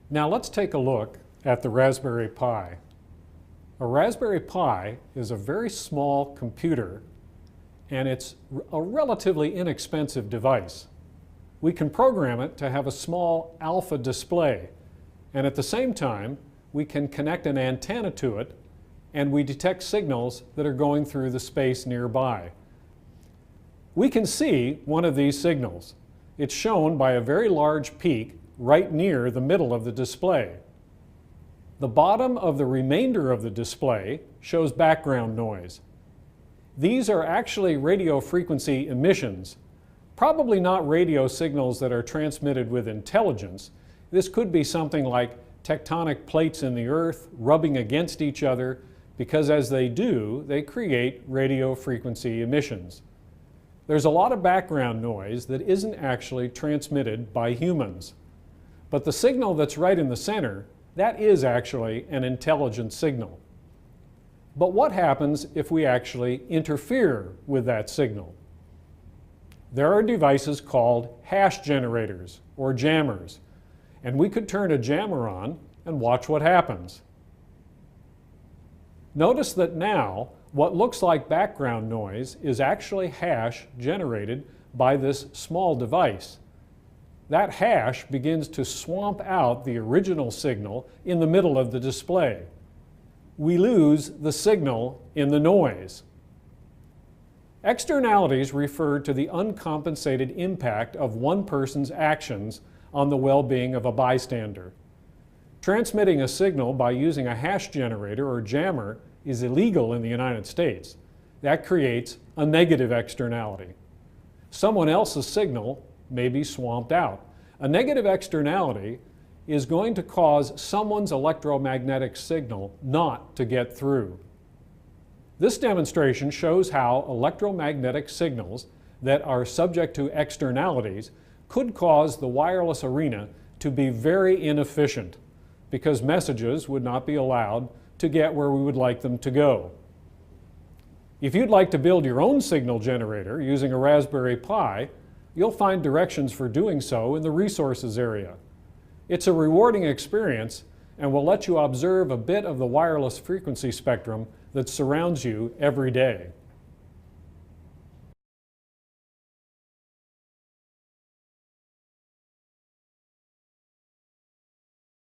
Now let's take a look at the Raspberry Pi. A Raspberry Pi is a very small computer, and it's a relatively inexpensive device. We can program it to have a small alpha display, and at the same time we can connect an antenna to it, and we detect signals that are going through the space nearby. We can see one of these signals. It's shown by a very large peak right near the middle of the display. The bottom of the remainder of the display shows background noise. These are actually radio frequency emissions, probably not radio signals that are transmitted with intelligence. This could be something like tectonic plates in the earth rubbing against each other, because as they do, they create radio frequency emissions. There's a lot of background noise that isn't actually transmitted by humans. But the signal that's right in the center, that is actually an intelligent signal. But what happens if we actually interfere with that signal? There are devices called hash generators, or jammers, and we could turn a jammer on and watch what happens. Notice that now what looks like background noise is actually hash generated by this small device. That hash begins to swamp out the original signal in the middle of the display. We lose the signal in the noise. Externalities refer to the uncompensated impact of one person's actions on the well-being of a bystander. Transmitting a signal by using a hash generator or jammer is illegal in the United States. That creates a negative externality. Someone else's signal may be swamped out. A negative externality is going to cause someone's electromagnetic signal not to get through. This demonstration shows how electromagnetic signals that are subject to externalities could cause the wireless arena to be very inefficient, because messages would not be allowed to get where we would like them to go. If you'd like to build your own signal generator using a Raspberry Pi, you'll find directions for doing so in the resources area. It's a rewarding experience and will let you observe a bit of the wireless frequency spectrum that surrounds you every day.